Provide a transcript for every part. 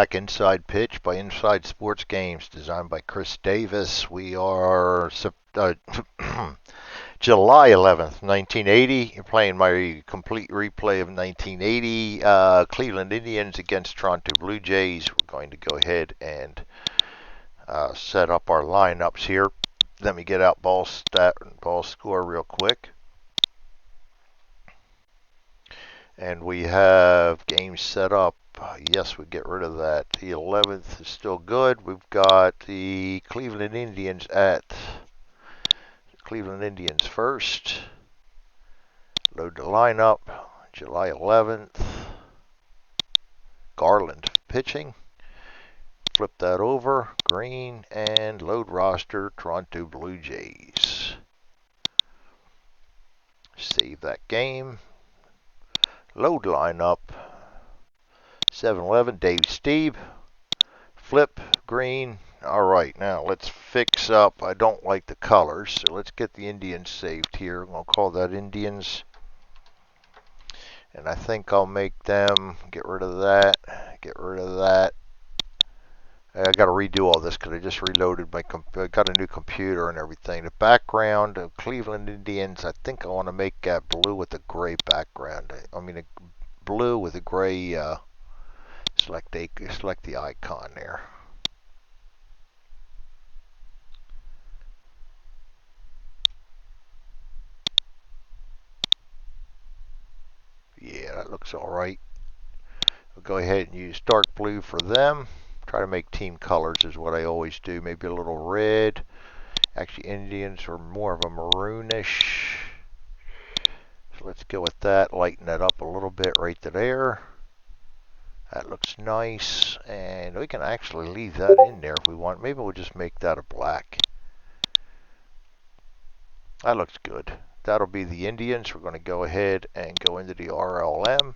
back. Inside Pitch by Inside Sports Games, designed by Chris Davis. We are July 11th, 1980. You're playing my complete replay of 1980 Cleveland Indians against Toronto Blue Jays. We're going to go ahead and set up our lineups here. Let me get out ball score real quick. And we have games set up. Yes, we get rid of that. The 11th is still good. We've got the Cleveland Indians first. Load the lineup. July 11th. Garland pitching. Flip that over. Green and load roster. Toronto Blue Jays. Save that game. Load lineup. 7-11, Dave Steib. Flip, green. All right, now let's fix up. I don't like the colors, so let's get the Indians saved here. I'm going to call that Indians. And I think I'll make them, get rid of that, get rid of that. I got to redo all this because I just reloaded my got a new computer and everything. The background of Cleveland Indians, I think I want to make that blue with a gray background. I mean, a blue with a gray, select the icon there. Yeah, that looks all right. We'll go ahead and use dark blue for them. Try to make team colors is what I always do. Maybe a little red. Actually, Indians are more of a maroonish. So let's go with that. Lighten that up a little bit right to there. That looks nice. And we can actually leave that in there if we want. Maybe we'll just make that a black. That looks good. That'll be the Indians. We're going to go ahead and go into the RLM.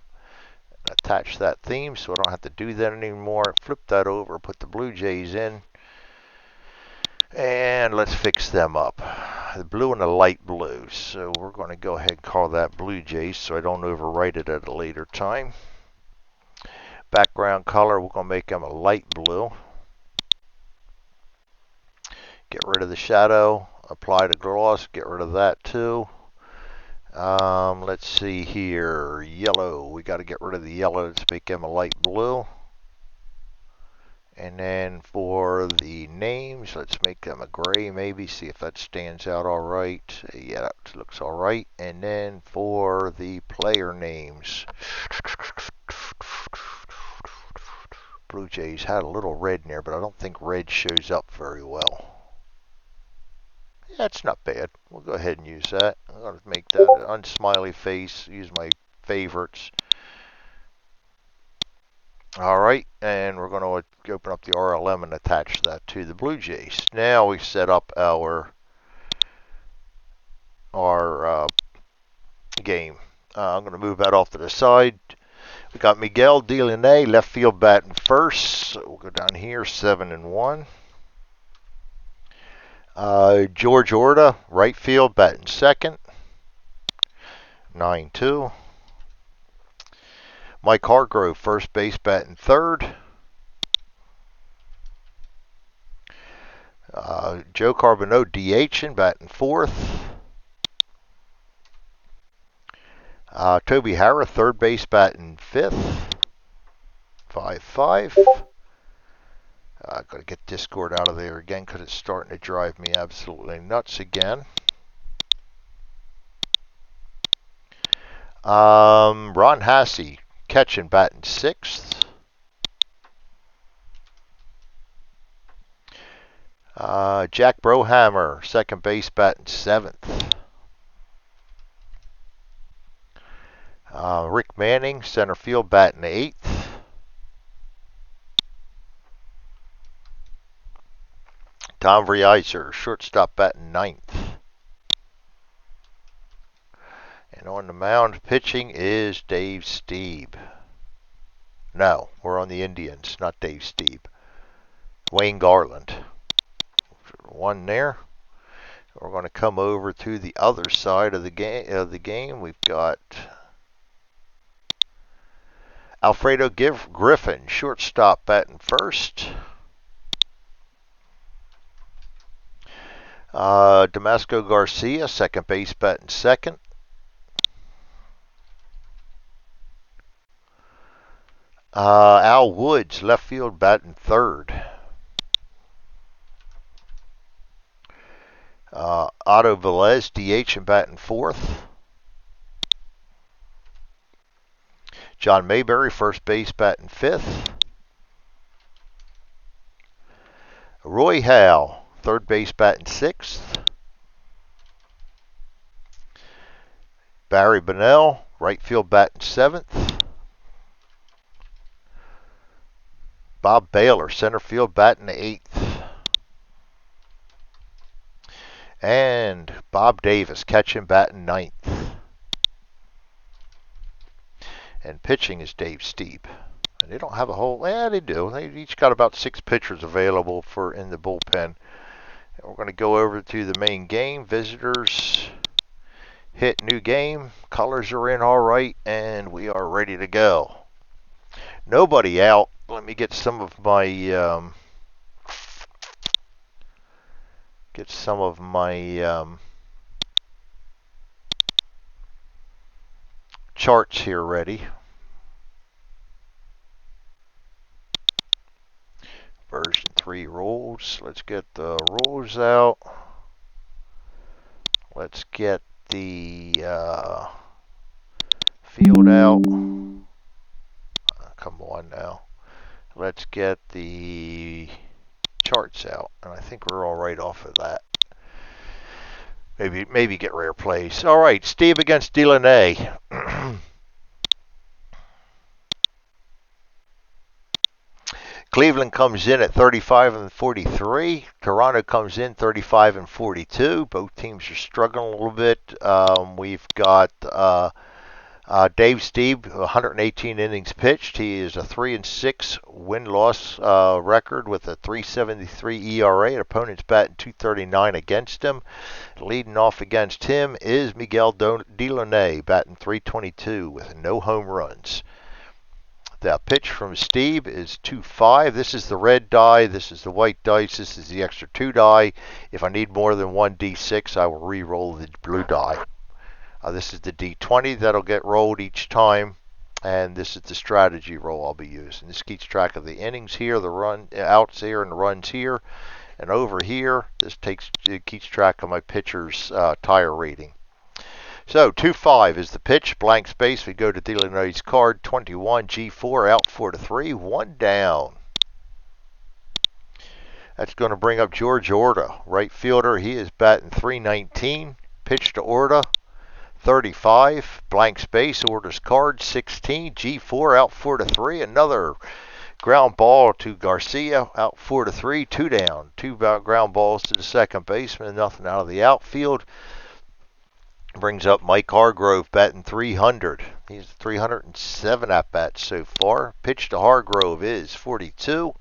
Attach that theme so I don't have to do that anymore. Flip that over, put the Blue Jays in, and let's fix them up. The blue and the light blue. So we're going to go ahead and call that Blue Jays so I don't overwrite it at a later time. Background color, we're going to make them a light blue. Get rid of the shadow, apply the gloss, get rid of that too. Let's see here. Yellow. We got to get rid of the yellow. Let's make them a light blue. And then for the names, let's make them a gray maybe. See if that stands out all right. Yeah, that looks all right. And then for the player names, Blue Jays had a little red in there, but I don't think red shows up very well. That's not bad. We'll go ahead and use that. I'm going to make that an unsmiley face. Use my favorites. All right, and we're going to open up the RLM and attach that to the Blue Jays. Now we set up our game. I'm going to move that off to the side. We got Miguel Delaney, left field batting first. So we'll go down here, 7-1. George Orta, right field, batting second, 9-2. Mike Hargrove, first base, batting third. Joe Carbonneau, DHing, batting fourth. Toby Harrah, third base, batting fifth, 5-5. I've got to get Discord out of there again because it's starting to drive me absolutely nuts again. Ron Hassey, catching, batting sixth. Jack Brohammer, second base, batting seventh. Rick Manning, center field, batting eighth. Tom Vriesser, shortstop, batting ninth. And on the mound pitching is Dave Steib. No, we're on the Indians, not Dave Steib. Wayne Garland. One there. We're going to come over to the other side of the game. We've got Alfredo Griffin, shortstop, batting first. Damasco Garcia, second base, batting second. Al Woods, left field, batting third. Otto Velez, DH, and batting fourth. John Mayberry, first base, batting fifth. Roy Howell, third base, batting sixth. Barry Bonnell, right field, batting seventh. Bob Baylor, center field, batting eighth. And Bob Davis, catching, batting ninth. And pitching is Dave Steib. And they don't have a whole, they do. They each got about 6 pitchers available for in the bullpen. And we're going to go over to the main game. Visitors, hit new game. Colors are in all right, and we are ready to go. Nobody out. Let me get some of my charts here ready. Version 3 rules. Let's get the rules out. Let's get the field out. Come on now. Let's get the charts out. And I think we're all right off of that. Maybe get rare plays. All right, Steve against Delaney. Cleveland comes in at 35 and 43. Toronto comes in 35 and 42. Both teams are struggling a little bit. We've got Dave Steib, 118 innings pitched. He is a 3-6 win-loss record with a 3.73 ERA. Opponent's batting 239 against him. Leading off against him is Miguel Delaney, batting 322 with no home runs. The pitch from Steib is 2-5. This is the red die. This is the white dice. This is the extra 2 die. If I need more than 1 D6, I will re-roll the blue die. This is the D20 that'll get rolled each time, and this is the strategy roll I'll be using. This keeps track of the innings here, the run outs here, and the runs here, and over here. It keeps track of my pitcher's tire rating. So 2-5 is the pitch. Blank space. We go to Delaney's card. 21 G4 out 4-3. 1 down. That's going to bring up George Orta, right fielder. He is batting 319. Pitch to Orta. 35, blank space, Orta's card, 16, G4 out 4-3, another ground ball to Garcia, out 4-3, 2 down, 2 ground balls to the second baseman, nothing out of the outfield. Brings up Mike Hargrove, batting 300. He's 307 at-bats so far. Pitch to Hargrove is 42.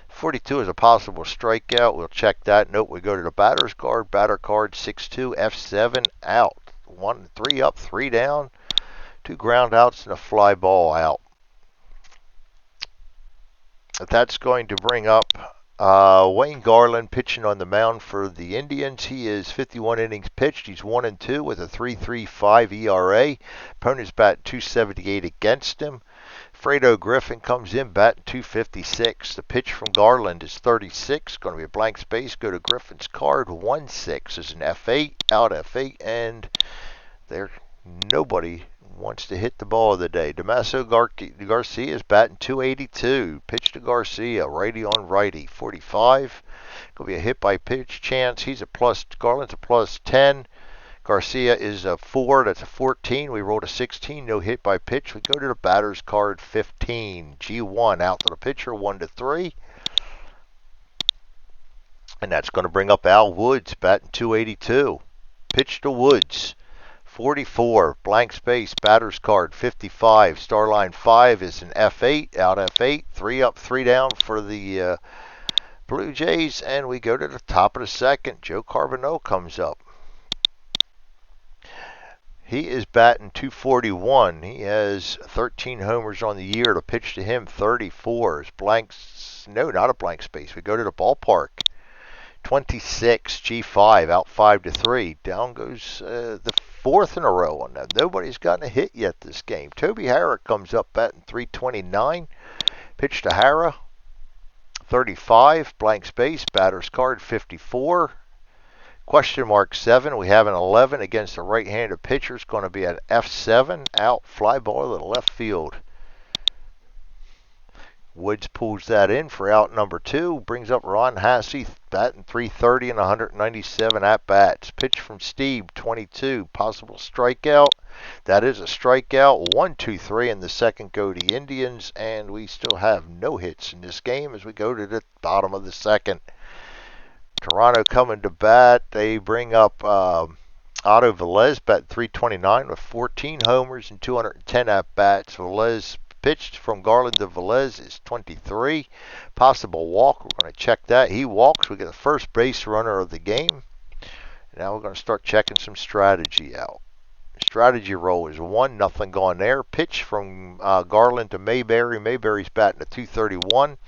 42 is a possible strikeout. We'll check that. Nope, we go to the batter's card. Batter card 6-2, F7 out. 1-3 up, 3 down, 2 ground outs, and a fly ball out. That's going to bring up Wayne Garland pitching on the mound for the Indians. He is 51 innings pitched. He's 1-2 with a 3.35 ERA. Opponent's batting 278 against him. Fredo Griffin comes in batting 256. The pitch from Garland is 36. Going to be a blank space. Go to Griffin's card. 1-6 is an F8, out F8, and there nobody wants to hit the ball of the day. Damasco Garcia is batting 282. Pitch to Garcia, righty on righty, 45. Going to be a hit by pitch chance. He's a plus. Garland's a plus 10. Garcia is a 4. That's a 14. We rolled a 16. No hit by pitch. We go to the batter's card, 15. G1 out to the pitcher, 1-3. And that's going to bring up Al Woods, batting 282. Pitch to Woods, 44. Blank space, batter's card, 55. Star line 5 is an F8, out F8. 3 up, 3 down for the Blue Jays. And we go to the top of the second. Joe Carbonell comes up. He is batting 241. He has 13 homers on the year. To pitch to him, 34 is blanks. No, not a blank space. We go to the ballpark. 26, G5, out 5-3. Down goes the fourth in a row on that. Nobody's gotten a hit yet this game. Toby Harrah comes up batting 329. Pitch to Harrah, 35, blank space, batter's card 54. Question mark 7. We have an 11 against a right-handed pitcher. It's going to be at F7, out, fly ball to the left field. Woods pulls that in for out number 2. Brings up Ron Hassey, batting 330 and 197 at-bats. Pitch from Steib, 22. Possible strikeout. That is a strikeout. 1-2-3 in the second go to the Indians. And we still have no hits in this game as we go to the bottom of the second. Toronto coming to bat. They bring up Otto Velez, batting 329 with 14 homers and 210 at-bats. Velez pitched from Garland to Velez is 23. Possible walk. We're going to check that. He walks. We get the first base runner of the game. Now we're going to start checking some strategy out. Strategy roll is 1, nothing going there. Pitch from Garland to Mayberry. Mayberry's batting at 231.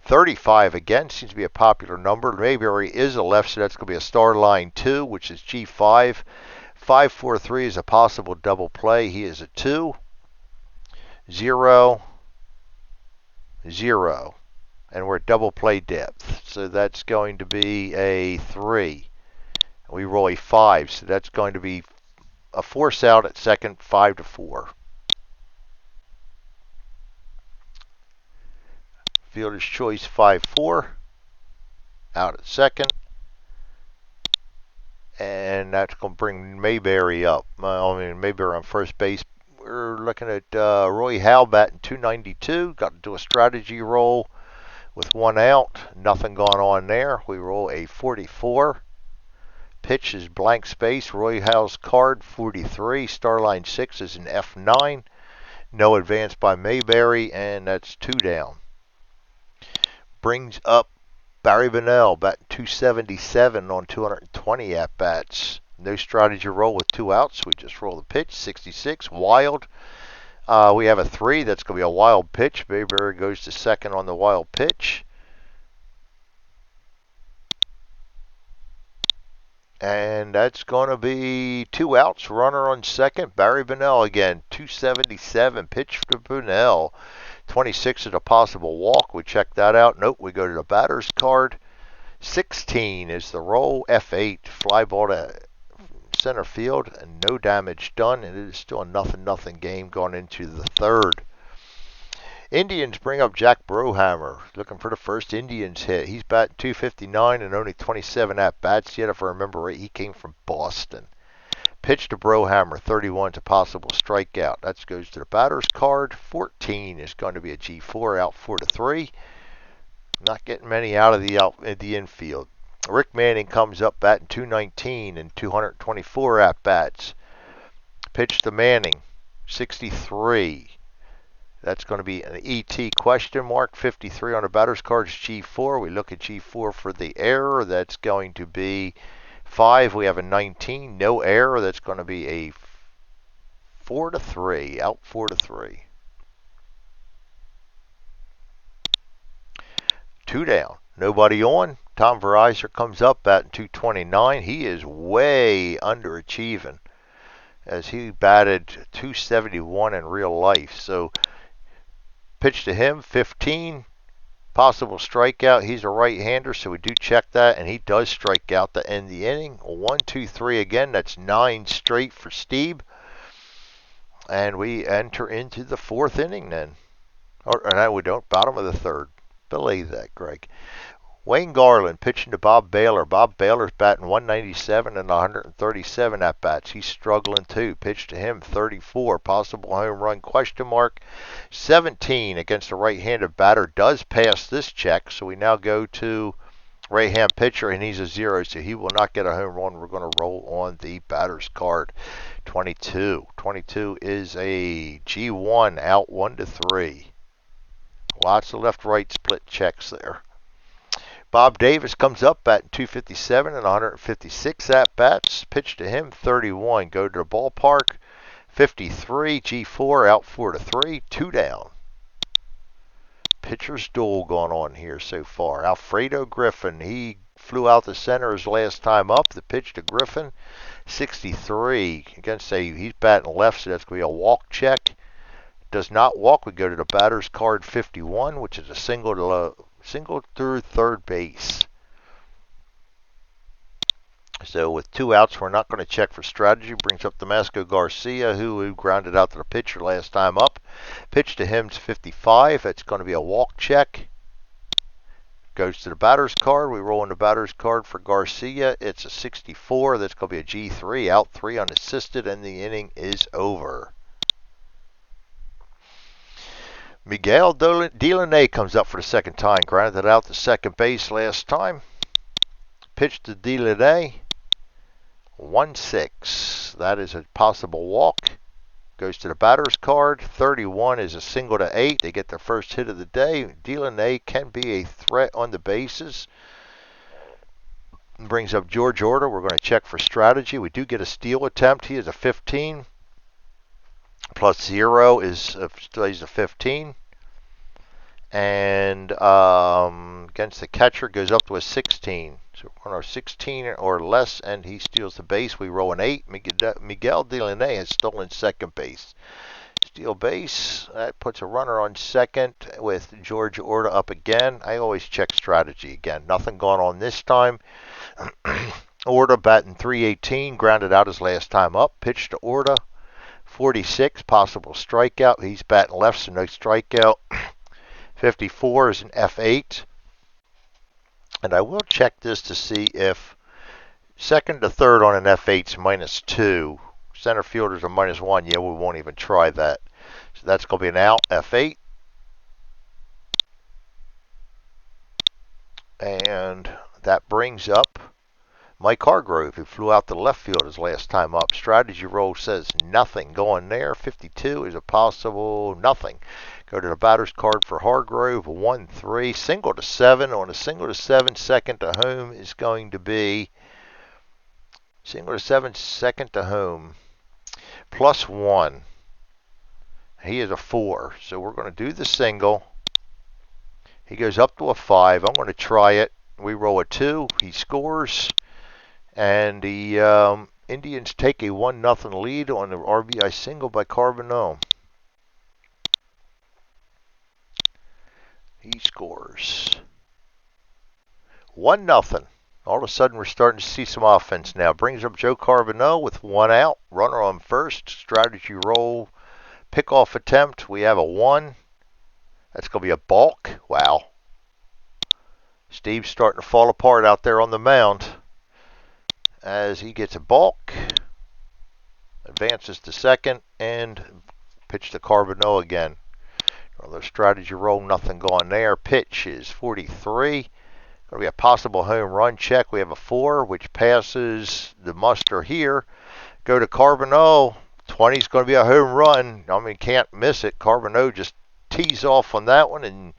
35 again. Seems to be a popular number. Mayberry is a left, so that's going to be a star line 2, which is G5. 5-4-3 is a possible double play. He is a 2. 0, 0, and we're at double play depth, so that's going to be a 3. We roll a 5, so that's going to be a force out at second, 5-4. Fielder's choice 5-4, out at second, and that's going to bring Mayberry up. Mayberry on first base. We're looking at Roy Howell batting 292. Got to do a strategy roll with 1 out. Nothing going on there. We roll a 44. Pitch is blank space. Roy Howell's card 43. Starline 6 is an F9. No advance by Mayberry, and that's 2 down. Brings up Barry Bonnell batting 277 on 220 at-bats. No strategy roll with 2 outs. We just roll the pitch. 66. Wild. We have a 3. That's going to be a wild pitch. Mayberry goes to second on the wild pitch. And that's going to be 2 outs. Runner on second. Barry Bonnell again. 277. Pitch to Bonnell. 26 is a possible walk. We check that out. Nope. We go to the batter's card. 16 is the roll. F8. Fly ball to center field, and no damage done, and it is still a 0-0 game going into the third. Indians bring up Jack Brohammer, looking for the first Indians hit. He's batting 259 and only 27 at-bats yet. If I remember right, he came from Boston. Pitch to Brohammer, 31 to possible strikeout. That goes to the batter's card. 14 is going to be a G4, out 4-3. Not getting many out of the infield. Rick Manning comes up batting 219 and 224 at-bats. Pitch to Manning, 63. That's going to be an ET question mark. 53 on the batter's card is G4. We look at G4 for the error. That's going to be 5. We have a 19. No error. That's going to be a 4-3. Out 4-3. 2 down. Nobody on. Tom Verizon comes up batting 229. He is way underachieving as he batted 271 in real life. So pitch to him, 15. Possible strikeout. He's a right-hander, so we do check that, and he does strike out to end the inning. 1-2-3 again. That's 9 straight for Steib. And we enter into the 4th inning then. Or no, we don't. Bottom of the 3rd. Believe that, Greg. Wayne Garland pitching to Bob Baylor. Bob Baylor's batting 197 and 137 at-bats. He's struggling too. Pitch to him, 34. Possible home run question mark. 17 against a right-handed batter. Does pass this check, so we now go to right-hand pitcher, and he's a 0, so he will not get a home run. We're going to roll on the batter's card. 22. 22 is a G1, out 1-3. Lots of left-right split checks there. Bob Davis comes up batting 257 and 156 at-bats. Pitch to him, 31. Go to the ballpark, 53. G4 out 4-3, 2 down. Pitcher's duel going on here so far. Alfredo Griffin, he flew out the center his last time up. The pitch to Griffin, 63. Against he's batting left, so that's going to be a walk check. Does not walk. We go to the batter's card, 51, which is a single through third base. So with 2 outs, we're not going to check for strategy. Brings up Damasco Garcia, who grounded out to the pitcher last time up. Pitch to him to 55. That's going to be a walk check. Goes to the batter's card. We roll in the batter's card for Garcia. It's a 64. That's going to be a G3. Out 3 unassisted, and the inning is over. Miguel Delaney comes up for the second time. Grounded out to second base last time. Pitch to Delaney. 1-6. That is a possible walk. Goes to the batter's card. 31 is a single to 8. They get their first hit of the day. Delaney can be a threat on the bases. Brings up George Order. We're going to check for strategy. We do get a steal attempt. He is a 15. Plus 0 is he's a 15. And against the catcher goes up to a 16. So on our 16 or less, and he steals the base. We roll an 8. Miguel Delaney has stolen second base. Steal base. That puts a runner on second with George Orta up again. I always check strategy again. Nothing going on this time. Orta batting 318. Grounded out his last time up. Pitch to Orta. 46. Possible strikeout. He's batting left, so no strikeout. 54 is an F8. And I will check this to see if second to third on an F8 is -2. Center fielder's a -1. Yeah, we won't even try that. So that's going to be an out, F8. And that brings up Mike Hargrove, who flew out to left field his last time up. Strategy roll says nothing going there. 52 is a possible nothing. Go to the batter's card for Hargrove. 1-3. Single to 7. On a single to 7, second to home is going to be single to 7, second to home. +1. He is a 4. So we're going to do the single. He goes up to a 5. I'm going to try it. We roll a 2. He scores. And the Indians take a 1-0 lead on the RBI single by Carbonell. He scores 1-0. All of a sudden, we're starting to see some offense now. Brings up Joe Carbonell with 1 out. Runner on first. Strategy roll. Pickoff attempt. We have a 1. That's going to be a balk. Wow. Steve's starting to fall apart out there on the mound as he gets a balk. Advances to second and pitch to Carbonell again. Another strategy roll, nothing going there. Pitch is 43. Going to be a possible home run check. We have a 4, which passes the muster here. Go to Carbonell. 20 is going to be a home run. I mean, can't miss it. Carbonell just tees off on that one and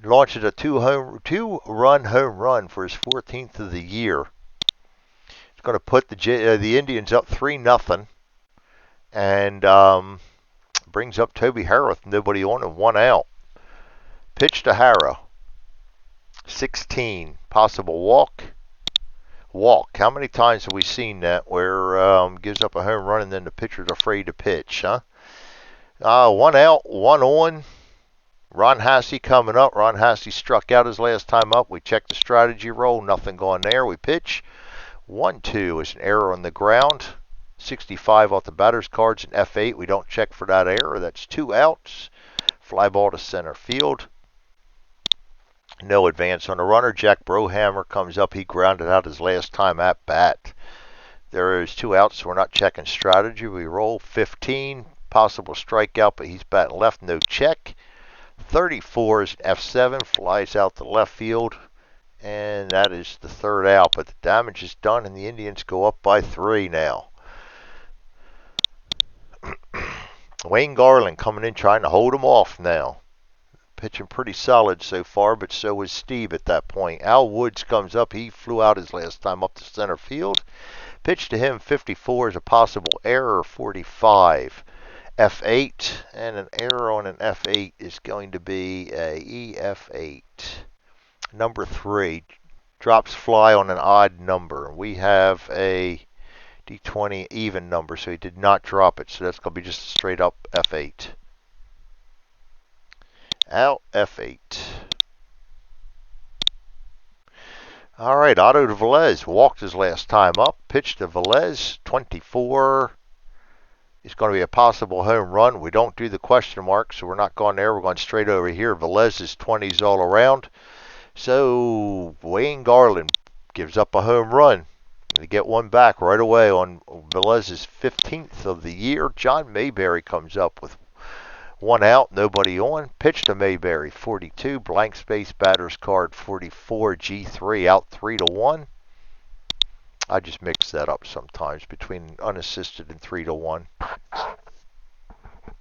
launches a 2-run home run for his 14th of the year. It's going to put the Indians up 3-0. And brings up Toby Harrow with nobody on and 1 out. Pitch to Harrow. 16. Possible walk. Walk. How many times have we seen that where gives up a home run and then the pitcher's afraid to pitch, huh? 1 out, 1 on. Ron Hassey coming up. Ron Hassey struck out his last time up. We check the strategy roll. Nothing going there. We pitch. 1-2 is an error on the ground. 65 off the batter's cards, and F8. We don't check for that error. That's 2 outs. Fly ball to center field. No advance on the runner. Jack Brohammer comes up. He grounded out his last time at bat. There is 2 outs, so we're not checking strategy. We roll 15. Possible strikeout, but he's batting left. No check. 34 is F7. Flies out to left field. And that is the 3rd out. But the damage is done, and the Indians go up by 3 now. Wayne Garland coming in trying to hold him off now. pitching pretty solid so far, but so was Steib at that point. Al Woods comes up. He flew out his last time up to center field. Pitch to him, 54 is a possible error, 45. F8, and an error on an F8 is going to be a EF8. Number 3, drops fly on an odd number. We have a D20 even number, so he did not drop it, so that's going to be just a straight up F8. Out F8. All right, Otto de Velez walked his last time up. Pitch to Velez, 24. It's going to be a possible home run. We don't do the question mark, so we're not going there. We're going straight over here. Velez is 20s all around. So Wayne Garland gives up a home run. They get one back right away on Velez's 15th of the year. John Mayberry comes up with one out, nobody on. Pitch to Mayberry, 42. Blank space, batter's card, 44. G3, out 3-1. I just mix that up sometimes between unassisted and 3-1.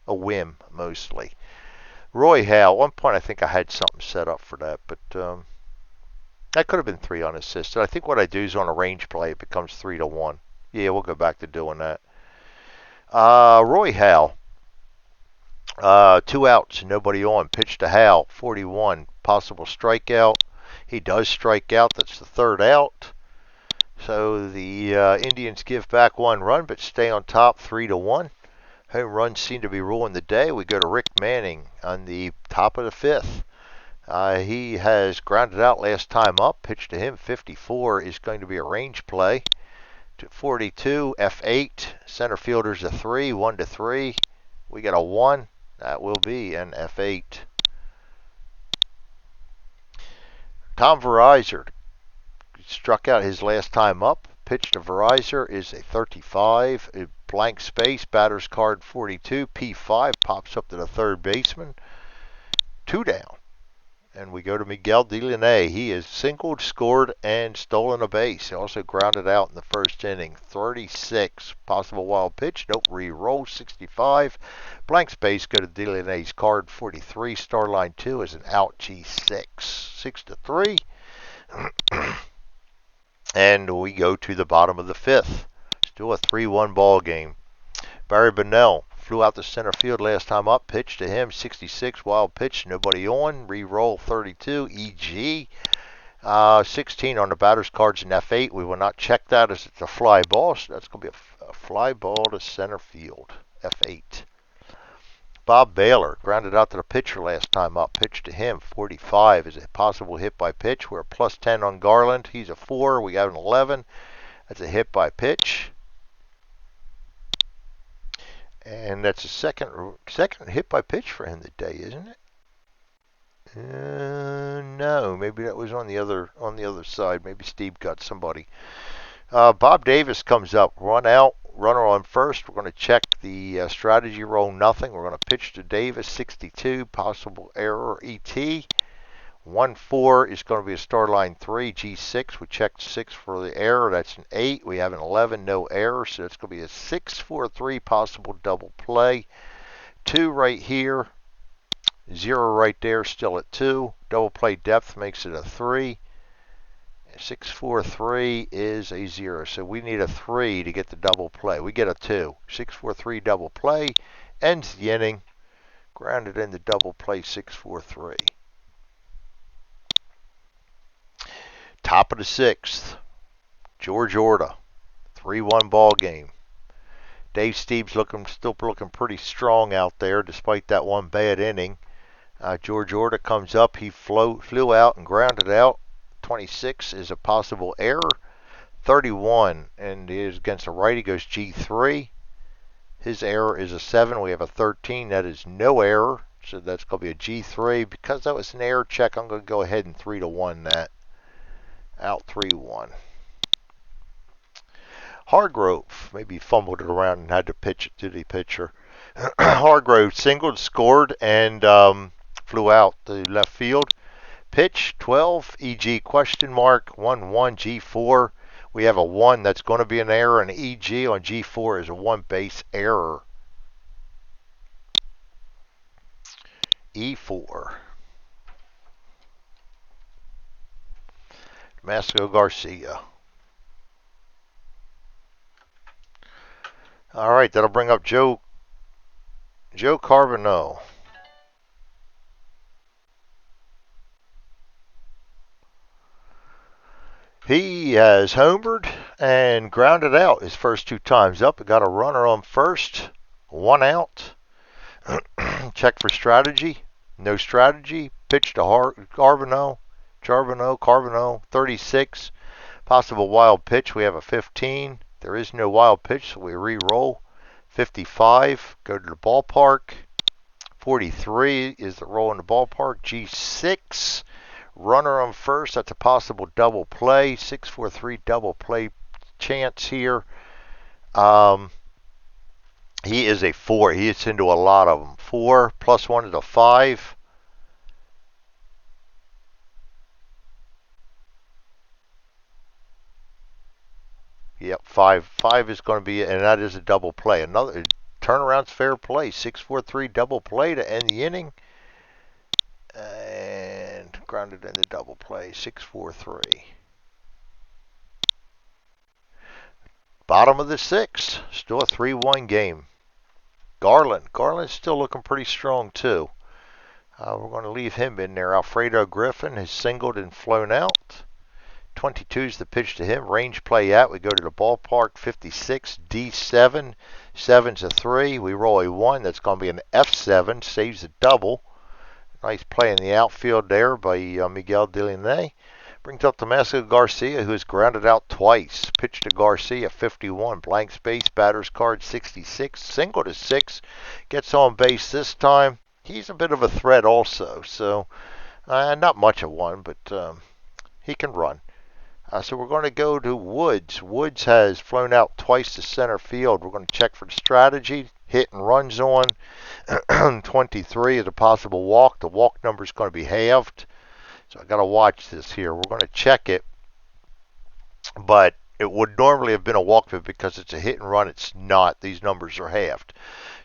A whim, mostly. Roy Hale, at one point I think I had something set up for that, but that could have been 3 unassisted. I think what I do is on a range play, it becomes 3-1. Yeah, we'll go back to doing that. Roy Hale. 2 outs, nobody on. Pitch to Hal, 41. Possible strikeout. He does strike out. That's the 3rd out. So the Indians give back 1 run, but stay on top 3-1. Home runs seem to be ruling the day. We go to Rick Manning on the top of the 5th. He has grounded out last time up. Pitch to him, 54, is going to be a range play. To 42, F8. Center fielder's a 3, 1-3. We got a 1. That will be an F8. Tom Verizor struck out his last time up. Pitch to Verizor is a 35. A blank space, batter's card 42. P5 pops up to the 3rd baseman. 2 down. And we go to Miguel Delaney. He has singled, scored, and stolen a base. He also grounded out in the 1st inning. 36. Possible wild pitch. Nope. Re-roll. 65. Blank space. Go to Delaney's card. 43. Star line 2 is an out. G6. 6-3. And we go to the bottom of the 5th. Still a 3-1 ball game. Barry Bonnell flew out to center field last time up. Pitch to him, 66. Wild pitch, nobody on. Re-roll, 32. EG. 16 on the batter's cards in F8. We will not check that as it's a fly ball. So that's going to be a fly ball to center field. F8. Bob Baylor grounded out to the pitcher last time up. Pitch to him, 45 is a possible hit by pitch. We're a +10 on Garland. He's a 4. We got an 11. That's a hit by pitch. And that's a second hit by pitch for him today, isn't it? No, maybe that was on the other side. Maybe Steve got somebody. Bob Davis comes up, 1 out, runner on 1st. We're going to check the strategy roll. Nothing. We're going to pitch to Davis, 62. Possible error, ET. 1-4 is going to be a star line 3, G6. We checked 6 for the error. That's an 8. We have an 11, no error. So it's going to be a 6-4-3 possible double play. 2 right here. 0 right there, still at 2. Double play depth makes it a 3. 6-4-3 is a 0. So we need a 3 to get the double play. We get a 2. 6-4-3 double play. Ends the inning. Grounded in the double play, 6-4-3. Top of the 6th, George Orta, 3-1 ball game. Dave Steib's still looking pretty strong out there despite that one bad inning. George Orta comes up. He flew out and grounded out. 26 is a possible error. 31 and is against a righty, goes G3. His error is a 7. We have a 13. That is no error. So that's going to be a G3. Because that was an error check, I'm going to go ahead and 3-1 that. Out 3-1. Hargrove maybe fumbled it around and had to pitch it to the pitcher. Hargrove singled, scored, and flew out to left field. Pitch 12, EG question mark, 1-1, G4. We have a 1 that's going to be an error, and EG on G4 is a 1 base error. E4. Masco Garcia. All right, that'll bring up Joe Carbonell. He has homered and grounded out his first 2 times up. It got a runner on first, 1 out. Check for strategy. No strategy. Pitch to Carbonell. 36. Possible wild pitch. We have a 15. There is no wild pitch, so we re-roll. 55. Go to the ballpark. 43 is the roll in the ballpark. G6. Runner on first. That's a possible double play. 6-4-3 double play chance here. He is a 4. He hits into a lot of them. 4 plus 1 is a 5. Yep, 5. 5 is going to be, and that is a double play. Another turnaround's fair play. 6-4-3 double play to end the inning. And grounded in the double play. 6-4-3. Bottom of the 6th. Still a 3-1 game. Garland's still looking pretty strong too. We're going to leave him in there. Alfredo Griffin has singled and flown out. 22 is the pitch to him. Range play out. We go to the ballpark. 56, D7. 7's a 3. We roll a 1. That's going to be an F7. Saves a double. Nice play in the outfield there by Miguel Delaney. Brings up to Masco Garcia, who has grounded out twice. Pitch to Garcia, 51. Blank space. Batter's card, 66. Single to 6. Gets on base this time. He's a bit of a threat also. So, not much of one, but he can run. So we're going to go to Woods. Woods has flown out twice to center field. We're going to check for the strategy. Hit and run zone. 23 is a possible walk. The walk number is going to be halved. So I got to watch this here. We're going to check it. But it would normally have been a walk, but because it's a hit and run, it's not. These numbers are halved.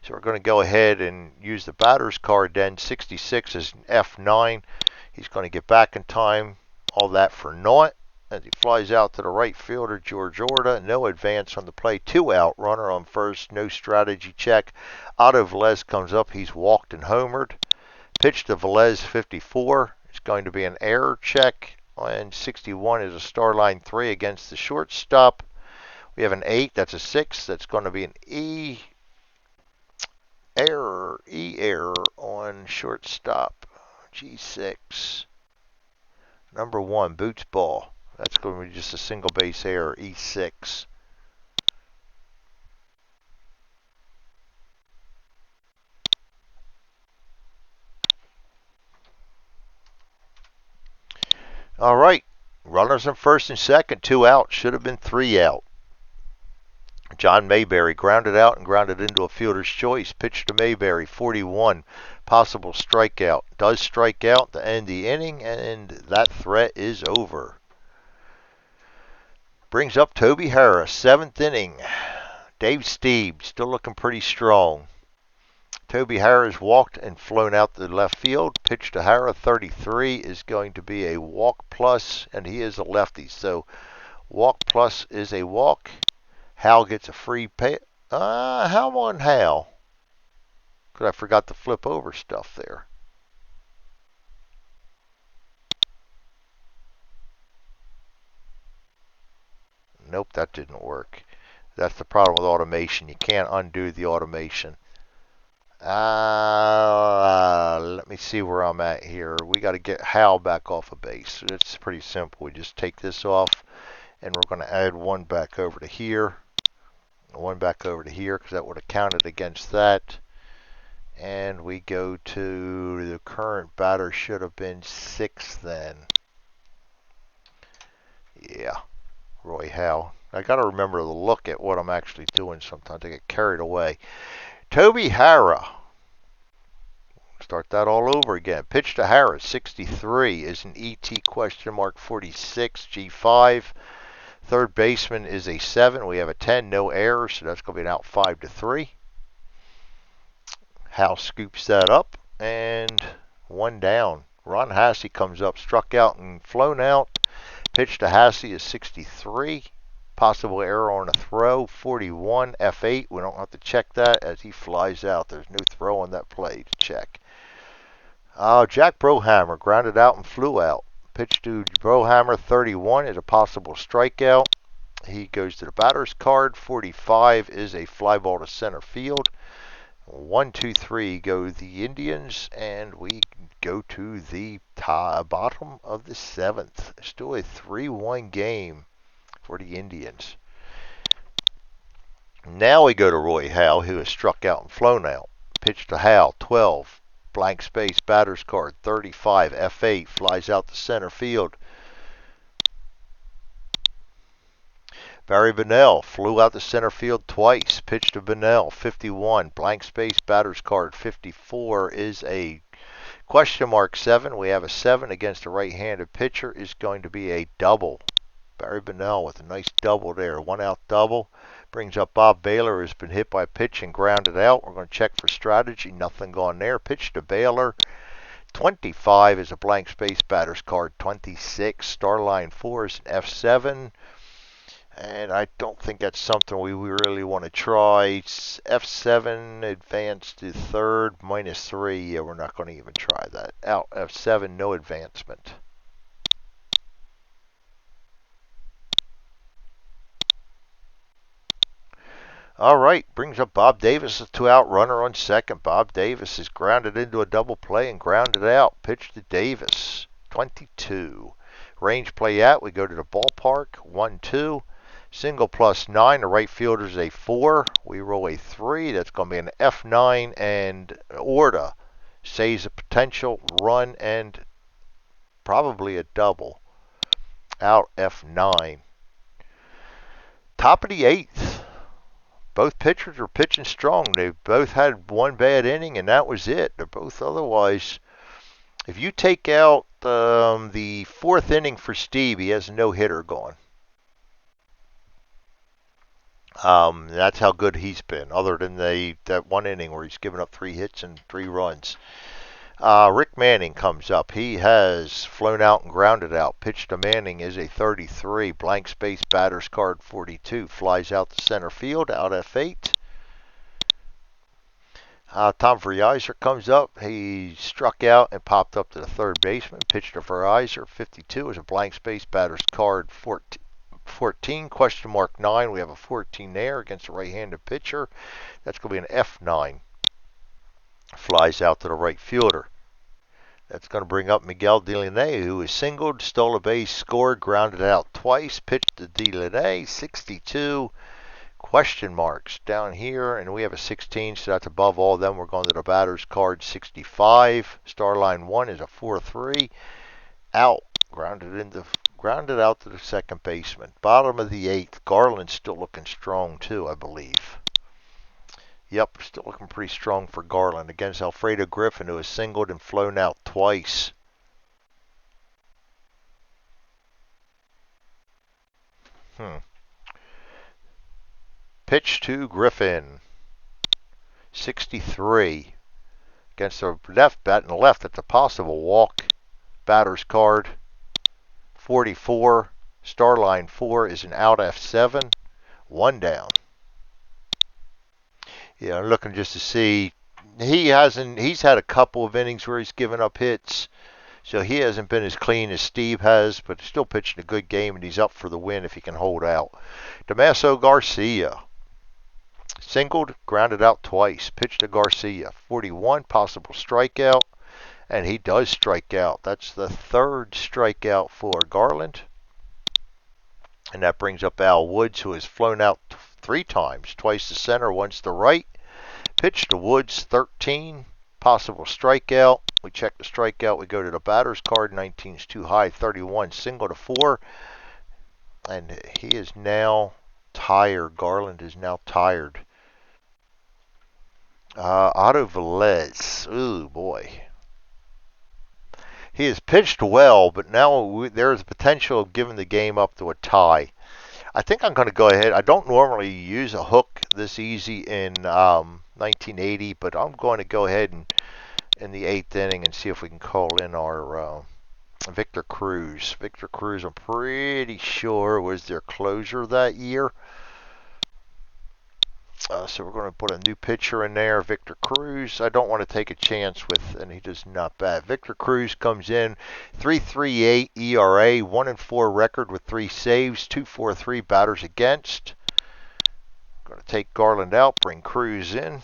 So we're going to go ahead and use the batter's card then. 66 is an F9. He's going to get back in time. All that for naught. As he flies out to the right fielder, George Orta. No advance on the play. 2 out. Runner on first. No strategy check. Otto Velez comes up. He's walked and homered. Pitch to Velez, 54. It's going to be an error check. And 61 is a star line 3 against the shortstop. We have an 8. That's a 6. That's going to be an E error on shortstop. G6. Number 1, Boots ball. That's going to be just a single base error, E6. All right. Runners on first and second, 2 out. Should have been 3 out. John Mayberry grounded out and grounded into a fielder's choice. Pitch to Mayberry, 41. Possible strikeout. Does strike out to end the inning, and that threat is over. Brings up Toby Harris, 7th inning. Dave Steib still looking pretty strong. Toby Harris walked and flown out to the left field. Pitch to Harris, 33 is going to be a walk plus, and he is a lefty. So walk plus is a walk. Hal gets a free pay. How on Hal? Because I forgot to flip over stuff there. Nope, that didn't work. That's the problem with automation. You can't undo the automation. Let me see where I'm at here. We got to get Hal back off of base. It's pretty simple. We just take this off, and we're going to add 1 back over to here. 1 back over to here, because that would have counted against that. And we go to the current batter should have been 6 then. Yeah. Roy Hal. I got to remember to look at what I'm actually doing sometimes. I get carried away. Toby Harris. Start that all over again. Pitch to Harris, 63 is an ET question mark 46, G5. Third baseman is a 7. We have a 10, no errors, so that's going to be an out 5-3. Hal scoops that up, and 1 down. Ron Hassey comes up, struck out and flown out. Pitch to Hassey is 63. Possible error on a throw, 41. F8. We don't have to check that as he flies out. There's no throw on that play to check. Jack Brohammer grounded out and flew out. Pitch to Brohammer, 31 is a possible strikeout. He goes to the batter's card. 45 is a fly ball to center field. 1, 2, 3 go the Indians, and we go to the bottom of the 7th. Still a 3-1 game for the Indians. Now we go to Roy Hale, who has struck out and flown out. Pitch to Hale, 12. Blank space, batter's card, 35. F8 flies out to center field. Barry Bonnell flew out to center field twice. Pitch to Bonnell, 51. Blank space, batter's card, 54 is a question mark 7. We have a 7 against a right-handed pitcher is going to be a double. Barry Bonnell with a nice double there. 1 out double. Brings up Bob Baylor, who's been hit by a pitch and grounded out. We're going to check for strategy. Nothing gone there. Pitch to Baylor. 25 is a blank space, batter's card, 26. Starline 4 is an F7. And I don't think that's something we really want to try. F7, advance to third, -3. Yeah, we're not going to even try that. Out F7, no advancement. All right, brings up Bob Davis, a 2-out runner on second. Bob Davis is grounded into a double play and grounded out. Pitch to Davis, 22. Range play out. We go to the ballpark, 1-2. Single +9. The right fielder's a 4. We roll a 3. That's going to be an F9, and Orta saves a potential run and probably a double. Out F9. Top of the 8th. Both pitchers are pitching strong. They both had one bad inning, and that was it. They're both otherwise. If you take out the 4th inning for Steib, he has a no-hitter going. That's how good he's been, other than that 1 inning where he's given up 3 hits and 3 runs. Rick Manning comes up. He has flown out and grounded out. Pitch to Manning is a 33. Blank space, batter's card, 42. Flies out to center field, out F8. Tom Verheiser comes up. He struck out and popped up to the third baseman. Pitch to Verheiser, 52 is a blank space, batter's card, 14, question mark 9. We have a 14 there against a right-handed pitcher. That's going to be an F9. Flies out to the right fielder. That's going to bring up Miguel Delaney, who is singled, stole a base, scored, grounded out twice. Pitched to Delaney, 62. Question marks down here, and we have a 16, so that's above all of them. We're going to the batter's card, 65. Starline 1 is a 4-3. Out. Grounded out to the second baseman. Bottom of the 8th. Garland's still looking strong too, I believe. Yep, still looking pretty strong for Garland against Alfredo Griffin, who has singled and flown out twice. Pitch to Griffin. 63. Against the left, batting left, that's a possible walk. Batter's card, 44. Starline 4 is an out F7. 1 down. Yeah, I'm looking just to see. He's had a couple of innings where he's given up hits. So he hasn't been as clean as Steib has, but still pitching a good game, and he's up for the win if he can hold out. Damaso Garcia. Singled, grounded out twice. Pitch to Garcia. 41, possible strikeout. And he does strike out. That's the 3rd strikeout for Garland. And that brings up Al Woods, who has flown out 3 times. Twice to center, once to right. Pitch to Woods, 13. Possible strikeout. We check the strikeout. We go to the batter's card. 19 is too high. 31, single to 4. And he is now tired. Garland is now tired. Otto Velez. Ooh, boy. He has pitched well, but now there's potential of giving the game up to a tie. I think I'm going to go ahead. I don't normally use a hook this easy in 1980, but I'm going to go ahead and in the 8th inning and see if we can call in our Victor Cruz. Victor Cruz, I'm pretty sure, was their closer that year. So we're going to put a new pitcher in there, Victor Cruz. I don't want to take a chance with, and he does not bat. Victor Cruz comes in, 3.38 ERA, 1-4 record with 3 saves, 2.43 batters against. Going to take Garland out, bring Cruz in.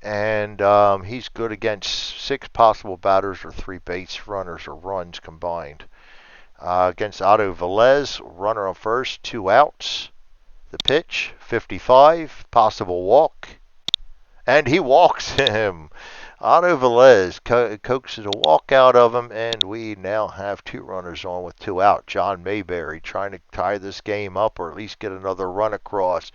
And he's good against 6 possible batters or 3 base runners or runs combined. Against Otto Velez, runner on first, 2 outs. The pitch, 55, possible walk, and he walks him. Otto Velez coaxes a walk out of him, and we now have 2 runners on with 2 out. John Mayberry trying to tie this game up or at least get another run across.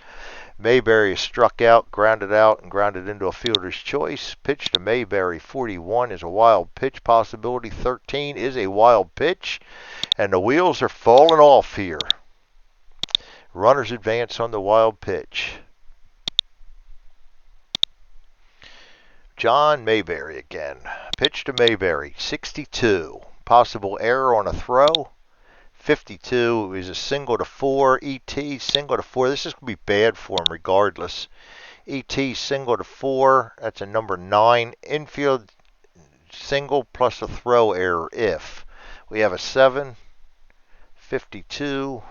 Mayberry is struck out, grounded into a fielder's choice. Pitch to Mayberry, 41 is a wild pitch possibility, 13 is a wild pitch, and the wheels are falling off here. Runners advance on the wild pitch. John Mayberry again. Pitch to Mayberry, 62. Possible error on a throw. 52 is a single to 4. ET single to 4. This is going to be bad for him regardless. ET single to 4. That's a number 9. Infield single plus a throw error if. We have a 7. 52.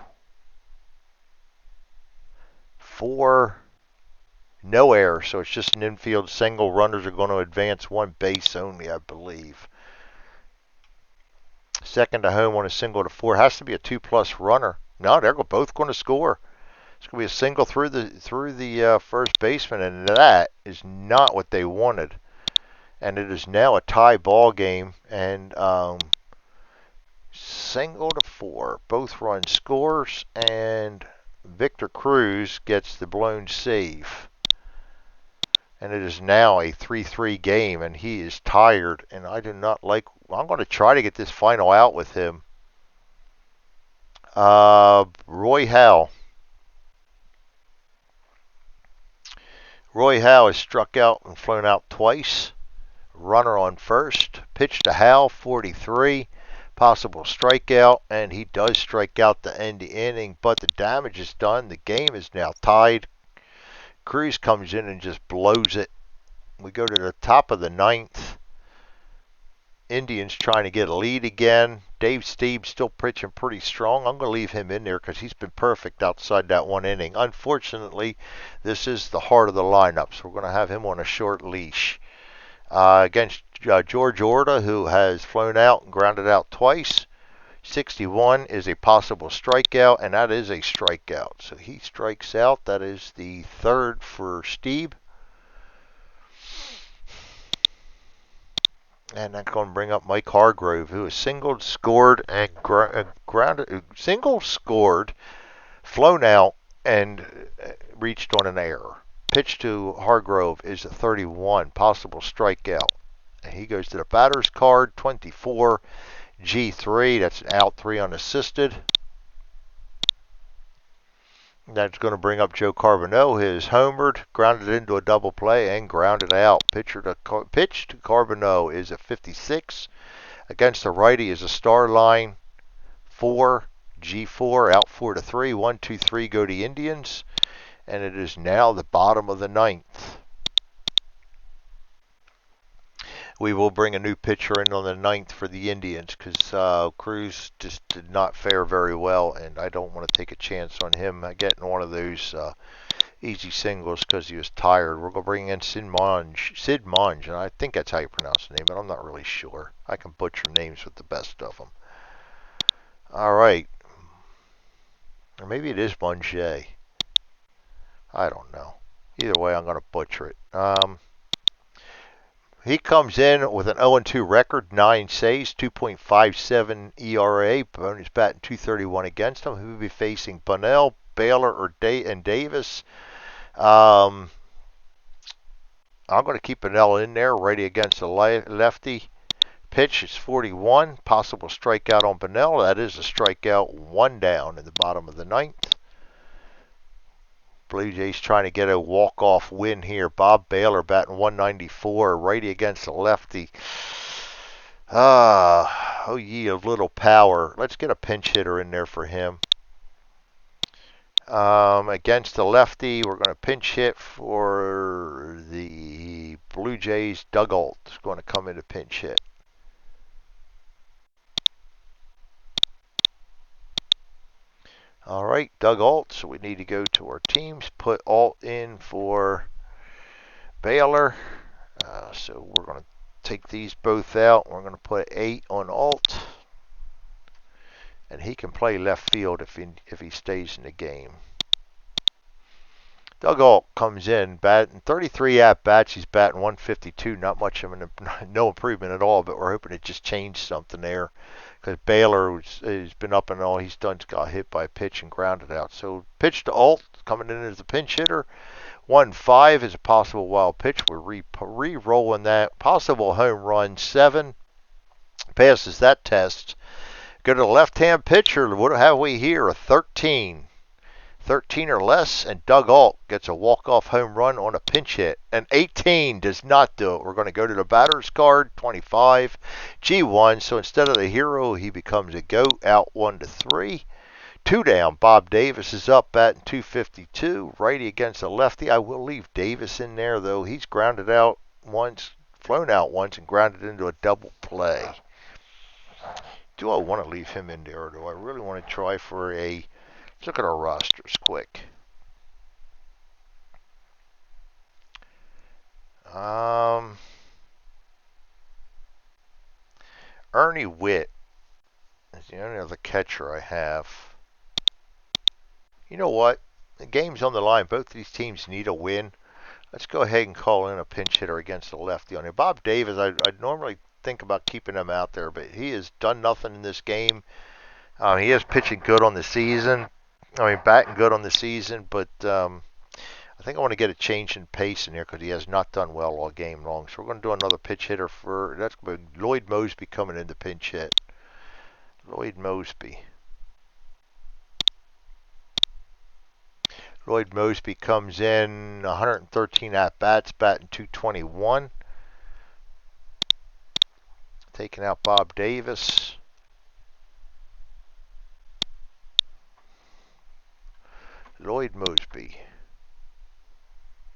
4, no error, so it's just an infield single. Runners are going to advance 1 base only, I believe. Second to home on a single to 4. Has to be a 2+ runner. No, they're both going to score. It's going to be a single through the first baseman, and that is not what they wanted. And it is now a tie ball game, and single to 4. Both run scores, and Victor Cruz gets the blown save. And it is now a 3-3 game, and he is tired, and I do not like... I'm going to try to get this final out with him. Roy Howe. Roy Howe is struck out and flown out twice. Runner on first. Pitch to Howe, 43. Possible strikeout, and he does strike out to end the inning, but the damage is done. The game is now tied. Cruz comes in and just blows it. We go to the top of the 9th. Indians trying to get a lead again. Dave Steib still pitching pretty strong. I'm going to leave him in there because he's been perfect outside that 1 inning. Unfortunately, this is the heart of the lineup, so we're going to have him on a short leash. Against George Orta, who has flown out and grounded out twice. 61 is a possible strikeout, and that is a strikeout. So he strikes out. That is the 3rd for Steib. And that's going to bring up Mike Hargrove, who has singled, scored, and grounded. Single, scored, flown out, and reached on an error. Pitch to Hargrove is a 31, possible strikeout. And he goes to the batter's card, 24, G3, that's out 3 unassisted. That's going to bring up Joe Carbonneau, his homered, grounded into a double play, and grounded out. Pitch to Carbonneau is a 56. Against the righty is a star line, 4, G4, out 4-3, 1, 2, 3 go to Indians. And it is now the bottom of the 9th. We will bring a new pitcher in on the 9th for the Indians because Cruz just did not fare very well, and I don't want to take a chance on him getting one of those easy singles because he was tired. We're going to bring in Sid Monge, and I think that's how you pronounce the name, but I'm not really sure. I can butcher names with the best of them. All right. Or maybe it is Monge. I don't know. Either way, I'm going to butcher it. He comes in with an 0-2 record, 9 saves, 2.57 ERA. Bonus batting .231 against him. He will be facing Bunnell, Baylor, and Davis. I'm going to keep Bunnell in there, righty against the lefty. Pitch is 41. Possible strikeout on Bunnell. That is a strikeout. 1 down in the bottom of the 9th. Blue Jays trying to get a walk-off win here. Bob Baylor batting .194, righty against the lefty. Oh ye of little power. Let's get a pinch hitter in there for him. Against the lefty, we're going to pinch hit for the Blue Jays. Doug Alt is going to come in to pinch hit. All right, Doug Alt. So we need to go to our teams, put Alt in for Baylor. So we're going to take these both out. We're going to put 8 on Alt. And he can play left field if he stays in the game. Doug Alt comes in, batting 33 at bats. He's batting 152. Not much of no improvement at all, but we're hoping it just changed something there, because Baylor has been up and all he's done got hit by a pitch and grounded out. So pitch to Alt, coming in as a pinch hitter. 1-5 is a possible wild pitch. We're re-rolling that. Possible home run 7. Passes that test. Go to the left-hand pitcher. What have we here? A 13. 13 or less, and Doug Alt gets a walk-off home run on a pinch hit. And 18 does not do it. We're going to go to the batter's card, 25. G1, so instead of the hero, he becomes a goat, out 1-3. 2 down. Bob Davis is up, batting 252. Righty against a lefty. I will leave Davis in there, though. He's grounded out once, flown out once, and grounded into a double play. Do I want to leave him in there, or do I really want to try for a... Let's look at our rosters quick. Ernie Witt is the only other catcher I have. You know what? The game's on the line. Both of these teams need a win. Let's go ahead and call in a pinch hitter against the lefty on here. Bob Davis, I'd normally think about keeping him out there, but he has done nothing in this game. He is pitching good on the season. Batting good on the season, but I think I want to get a change in pace in here because he has not done well all game long. So we're going to do another pitch hitter for, that's going to be Lloyd Mosby coming in to pinch hit. Lloyd Mosby. Lloyd Mosby comes in, 113 at-bats, batting 221. Taking out Bob Davis. Lloyd Mosby,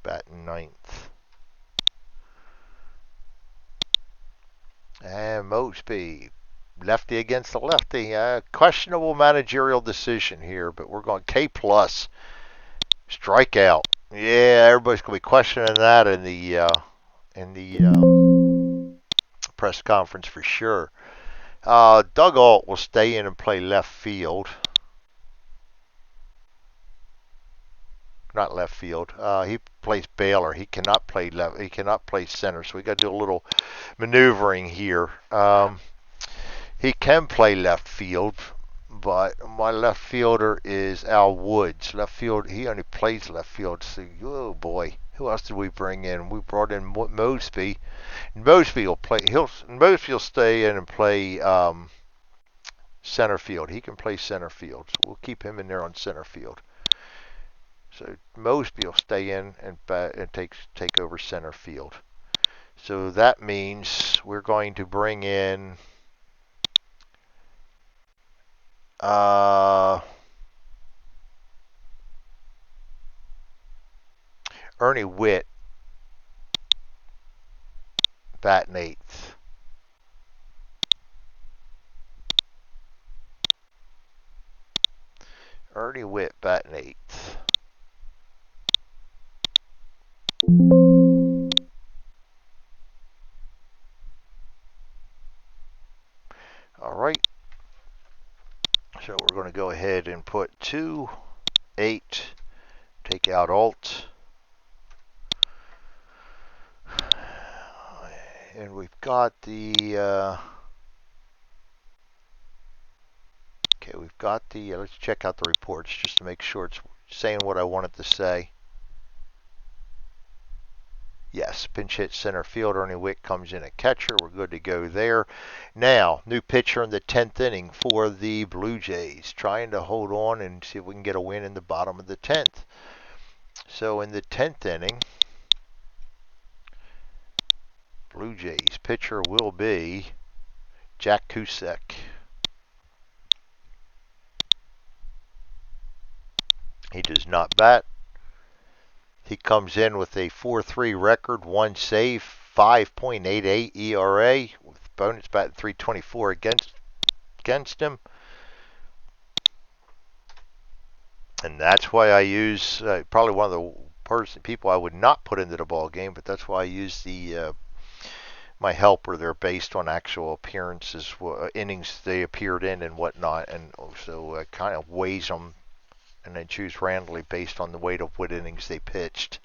batting 9th. And Mosby, lefty against the lefty. Questionable managerial decision here, but we're going K+. Strikeout. Yeah, everybody's going to be questioning that in the press conference for sure. Doug Alt will stay in and play left field. Not left field. He plays Baylor. He cannot play left. He cannot play center. So we got to do a little maneuvering here. He can play left field, but my left fielder is Al Woods. Left field. He only plays left field. So, oh boy, who else did we bring in? We brought in Mosby. Mosby will play. Mosby will stay in and play center field. He can play center field. So we'll keep him in there on center field. So Mosby will stay in and take over center field. So that means we're going to bring in Ernie Witt, batting 8th. Ernie Witt, batting 8th. All right. So we're going to go ahead and put 2, 8, take out Alt. And we've got the, let's check out the reports just to make sure it's saying what I want it to say. Yes, pinch hit center field. Ernie Witt comes in at catcher. We're good to go there. Now, new pitcher in the 10th inning for the Blue Jays. Trying to hold on and see if we can get a win in the bottom of the 10th. So in the 10th inning, Blue Jays pitcher will be Jack Cusack. He does not bat. He comes in with a 4.3 record, 1 save, 5.88 ERA, with opponents batting .324 against him. And that's why I use probably one of the people I would not put into the ball game, but that's why I use the my helper. They're based on actual appearances, innings they appeared in, and whatnot, and so it kind of weighs them, and then choose randomly based on the weight of what innings they pitched.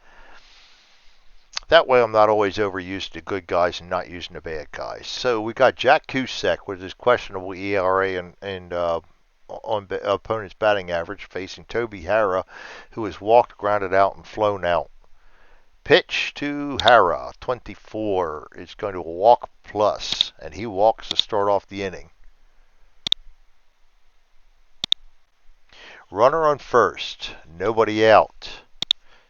That way, I'm not always overusing the good guys and not using the bad guys. So we got Jack Cusack with his questionable ERA and on opponent's batting average, facing Toby Harrah, who has walked, grounded out, and flown out. Pitch to Harrah, 24, is going to a walk plus, and he walks to start off the inning. Runner on first, nobody out.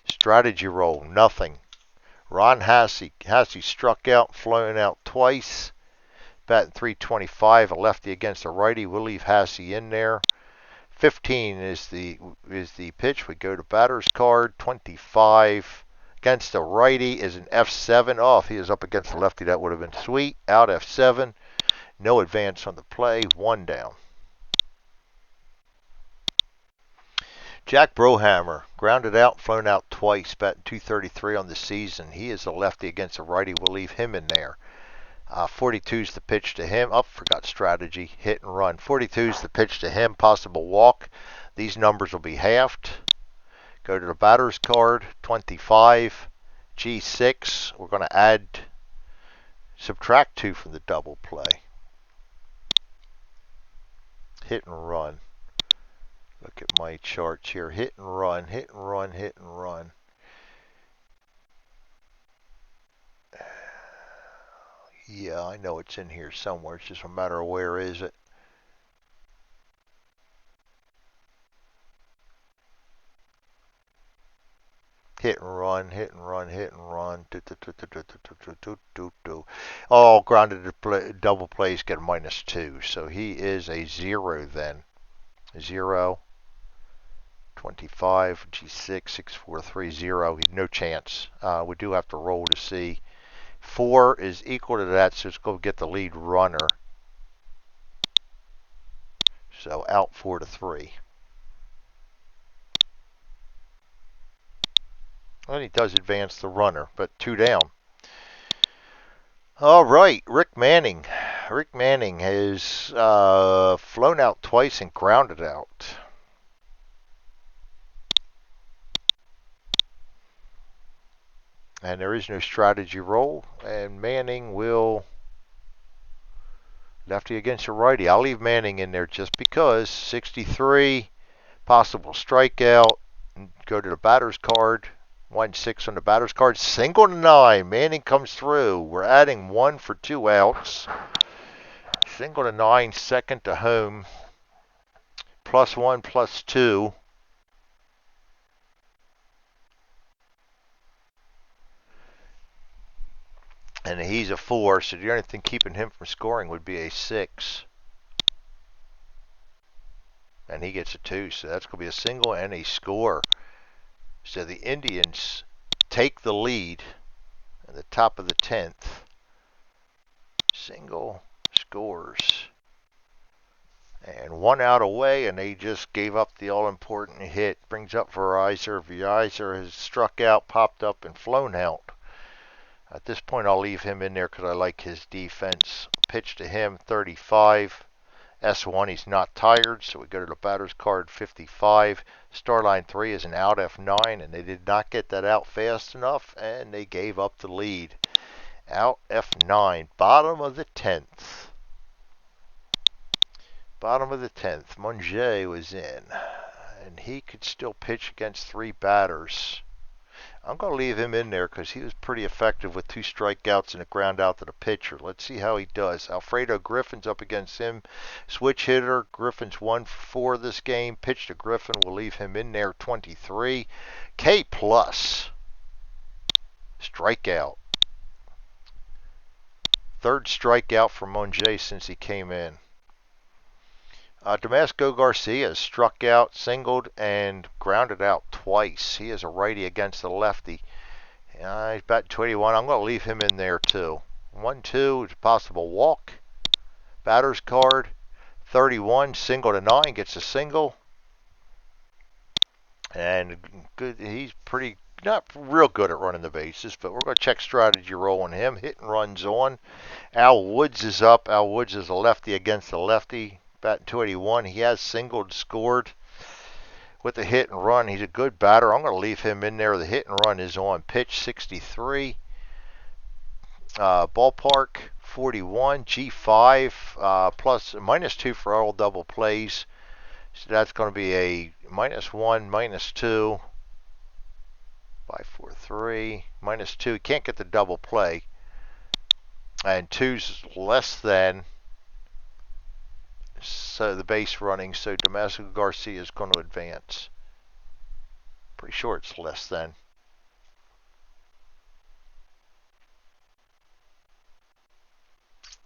Strategy roll, nothing. Ron Hasse struck out, flown out twice. Batting .325, a lefty against a righty. We'll leave Hasse in there. 15 is the pitch. We go to batter's card. 25 against a righty is an F7. Oh, if he is up against a lefty, that would have been sweet. Out F7. No advance on the play. 1 down. Jack Brohammer, grounded out, flown out twice, batting .233 on the season. He is a lefty against a righty. We'll leave him in there. 42 is the pitch to him. Oh, forgot strategy. Hit and run. 42 is the pitch to him. Possible walk. These numbers will be halved. Go to the batter's card. 25. G6. We're going to subtract 2 from the double play. Hit and run. Look at my charts here. Hit and run, hit and run, hit and run. Yeah, I know it's in here somewhere. It's just a matter of where is it. Hit and run, hit and run, hit and run. All grounded to play, double plays get a -2. So he is a 0 then. 0. 25, G6, 6, 4, 3, 0. No chance. We do have to roll to see. 4 is equal to that, so let's go get the lead runner. So out 4-3. And he does advance the runner, but 2 down. All right, Rick Manning. Rick Manning has flown out twice and grounded out. And there is no strategy roll. And Manning will lefty against a righty. I'll leave Manning in there just because. 63, possible strikeout. Go to the batter's card. 1-6 on the batter's card. Single to 9. Manning comes through. We're adding 1 for 2 outs. Single to 9, second to home. +1, +2. And he's a 4, so the only thing keeping him from scoring would be a 6. And he gets a 2, so that's going to be a single and a score. So the Indians take the lead at the top of the 10th. Single scores. And 1 out away, and they just gave up the all-important hit. Brings up Verizor. Verizor has struck out, popped up, and flown out. At this point, I'll leave him in there because I like his defense. Pitch to him, 35. S1, he's not tired, so we go to the batter's card, 55. Star line 3 is an out F9, and they did not get that out fast enough, and they gave up the lead. Out F9, bottom of the 10th. Bottom of the 10th, Monge was in, and he could still pitch against 3 batters. I'm going to leave him in there because he was pretty effective with 2 strikeouts and a ground out to the pitcher. Let's see how he does. Alfredo Griffin's up against him. Switch hitter. Griffin's 1 for 4 this game. Pitch to Griffin. We'll leave him in there. 23. K+. Strikeout. Third strikeout for Monjay since he came in. Damasco Garcia struck out, singled, and grounded out twice. He is a righty against the lefty. He's batting 21. I'm going to leave him in there too. 1-2 is a possible walk. Batter's card. 31, single to 9, gets a single. And good. He's pretty, not real good at running the bases, but we're going to check strategy roll on him. Hit and runs on. Al Woods is up. Al Woods is a lefty against the lefty. Batting 281. He has singled, scored with the hit and run. He's a good batter. I'm going to leave him in there. The hit and run is on. Pitch 63. Ballpark 41. G5 plus -2 for all double plays. So that's going to be a -1, -2. 543 -2. You can't get the double play. And 2's less than. So the base running, so Damasco Garcia is going to advance. Pretty sure it's less than.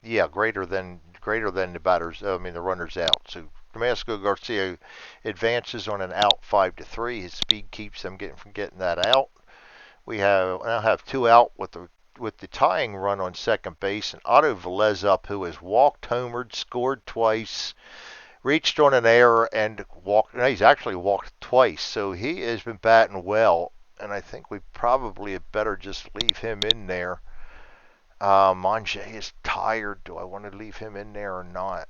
Yeah, greater than the batters. I mean the runners out. So Damasco Garcia advances on an out 5-3. His speed keeps them from getting that out. We now have 2 out with the tying run on second base, and Otto Velez up, who has walked, homered, scored twice, reached on an error, and walked. No, he's actually walked twice, so he has been batting well, and I think we probably had better just leave him in there. Monjay is tired. Do I want to leave him in there or not?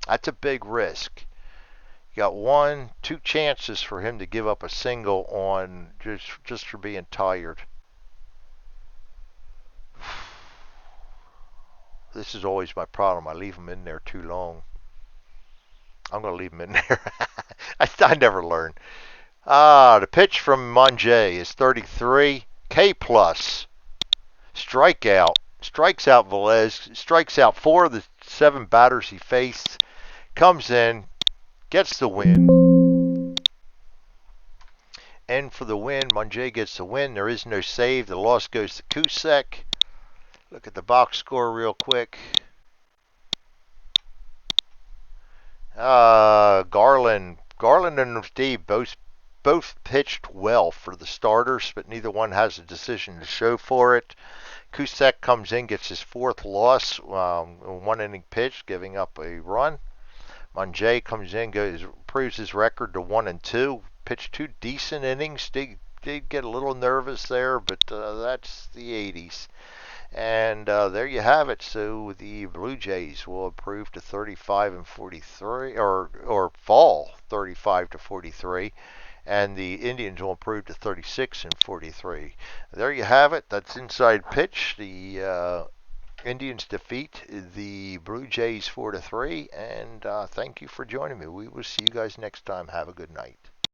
That's a big risk. You got 1-2 chances for him to give up a single on just for being tired. This is always my problem. I leave him in there too long. I'm going to leave him in there. I never learn. The pitch from Monjay is 33. K plus. Strikeout. Strikes out Velez. Strikes out 4 of the 7 batters he faced. Comes in. Gets the win. And for the win, Monjay gets the win. There is no save. The loss goes to Kusek. Look at the box score real quick. Garland and Steib both pitched well for the starters, but neither one has a decision to show for it. Kusek comes in, gets his 4th loss, 1 inning pitch, giving up a run. Monjay comes in, improves his record to 1-2. Pitched 2 decent innings. Did get a little nervous there, but that's the 80s. And there you have it. So the Blue Jays will improve to 35-43, or fall 35-43, and the Indians will improve to 36-43. There you have it. That's inside pitch. The Indians defeat the Blue Jays 4-3, and thank you for joining me. We will see you guys next time. Have a good night.